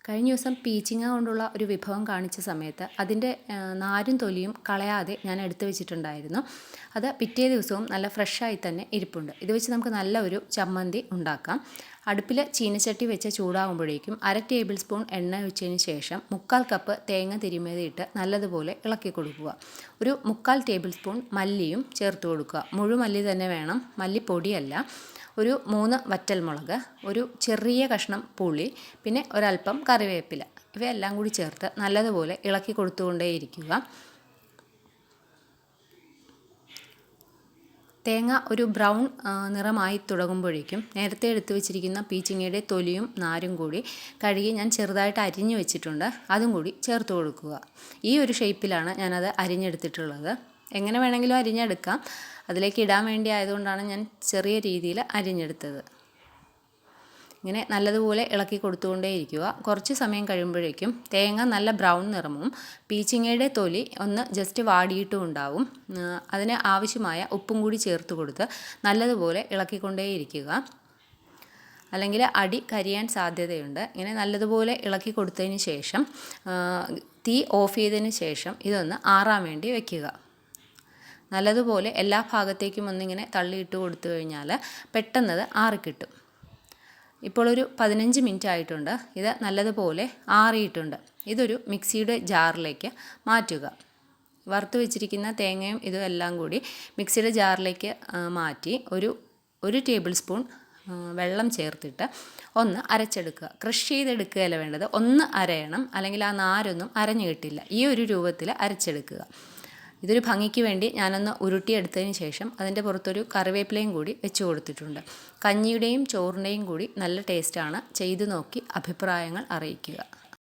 കഴിഞ്ഞ ദിവസം പീച്ചിങ്ങ കൊണ്ടുള്ള ഒരു വിഭവം കാണിച്ച സമയത്ത് അതിൻ്റെ നാരും തൊലിയും കളയാതെ ഞാൻ എടുത്തു വെച്ചിട്ടുണ്ടായിരുന്നു. അത് പിറ്റേ ദിവസവും നല്ല ഫ്രഷായി തന്നെ ഇരിപ്പുണ്ട്. ഇത് വെച്ച് നമുക്ക് നല്ല ഒരു ചമ്മന്തി ഉണ്ടാക്കാം. അടുപ്പിൽ ചീനച്ചട്ടി വെച്ച് ചൂടാകുമ്പോഴേക്കും 1/2 ടേബിൾ സ്പൂൺ എണ്ണ ഒഴിച്ചതിന് ശേഷം 1/4 കപ്പ് തേങ്ങ തിരുമിയതിട്ട് നല്ലതുപോലെ ഇളക്കി കൊടുക്കുക. ഒരു 1/4 ടേബിൾ സ്പൂൺ മല്ലിയും ചേർത്ത് കൊടുക്കുക. മുഴുമല്ലി തന്നെ വേണം, മല്ലിപ്പൊടിയല്ല. ഒരു 3 വറ്റൽമുളക്, ഒരു ചെറിയ കഷ്ണം പുളി, പിന്നെ ഒരല്പം കറിവേപ്പില, ഇവയെല്ലാം കൂടി ചേർത്ത് നല്ലതുപോലെ ഇളക്കി കൊടുത്തുകൊണ്ടേയിരിക്കുക. തേങ്ങ ഒരു ബ്രൗൺ നിറമായി തുടങ്ങുമ്പോഴേക്കും നേരത്തെ എടുത്തു വെച്ചിരിക്കുന്ന പീച്ചിങ്ങയുടെ തൊലിയും നാരും കൂടി കഴുകി ഞാൻ ചെറുതായിട്ട് അരിഞ്ഞു വെച്ചിട്ടുണ്ട്, അതും കൂടി ചേർത്ത് കൊടുക്കുക. ഈ ഒരു ഷേപ്പിലാണ് ഞാനത് അരിഞ്ഞെടുത്തിട്ടുള്ളത്. എങ്ങനെ വേണമെങ്കിലും അരിഞ്ഞെടുക്കാം, അതിലേക്ക് ഇടാൻ വേണ്ടി ആയതുകൊണ്ടാണ് ഞാൻ ചെറിയ രീതിയിൽ അരിഞ്ഞെടുത്തത്. ഇങ്ങനെ നല്ലതുപോലെ ഇളക്കി കൊടുത്തുകൊണ്ടേയിരിക്കുക. കുറച്ച് സമയം കഴിയുമ്പോഴേക്കും തേങ്ങ നല്ല ബ്രൗൺ നിറവും പീച്ചിങ്ങയുടെ തൊലി ഒന്ന് ജസ്റ്റ് വാടിയിട്ടും ഉണ്ടാവും. അതിന് ആവശ്യമായ ഉപ്പും കൂടി ചേർത്ത് കൊടുത്ത് നല്ലതുപോലെ ഇളക്കിക്കൊണ്ടേയിരിക്കുക, അല്ലെങ്കിൽ അടി കരിയാൻ സാധ്യതയുണ്ട്. ഇങ്ങനെ നല്ലതുപോലെ ഇളക്കി കൊടുത്തതിന് ശേഷം തീ ഓഫ് ചെയ്തതിന് ശേഷം ഇതൊന്ന് ആറാൻ വേണ്ടി വയ്ക്കുക. നല്ലതുപോലെ എല്ലാ ഭാഗത്തേക്കും ഒന്നിങ്ങനെ തള്ളിയിട്ട് കൊടുത്തു കഴിഞ്ഞാൽ പെട്ടെന്നത് ആറിക്കിട്ടും. ഇപ്പോൾ ഒരു 15 മിനിറ്റ് ആയിട്ടുണ്ട്. ഇത് നല്ലതുപോലെ ആറിയിട്ടുണ്ട്. ഇതൊരു മിക്സിയുടെ ജാറിലേക്ക് മാറ്റുക. വറുത്ത് വെച്ചിരിക്കുന്ന തേങ്ങയും ഇതും എല്ലാം കൂടി മിക്സിയുടെ ജാറിലേക്ക് മാറ്റി ഒരു ടേബിൾ സ്പൂൺ വെള്ളം ചേർത്തിട്ട് ഒന്ന് അരച്ചെടുക്കുക. ക്രഷ് ചെയ്തെടുക്കുകയല്ല വേണ്ടത്, ഒന്ന് അരയണം, അല്ലെങ്കിൽ ആ നാരൊന്നും അരഞ്ഞു കിട്ടില്ല. ഈ ഒരു രൂപത്തിൽ അരച്ചെടുക്കുക. ഇതൊരു ഭംഗിക്ക് വേണ്ടി ഞാനൊന്ന് ഉരുട്ടിയെടുത്തതിന് ശേഷം അതിൻ്റെ പുറത്തൊരു കറിവേപ്പിലയും കൂടി വെച്ച് കൊടുത്തിട്ടുണ്ട്. കഞ്ഞിയുടെയും ചോറിൻ്റെയും കൂടി നല്ല ടേസ്റ്റാണ്. ചെയ്തു നോക്കി അഭിപ്രായങ്ങൾ അറിയിക്കുക.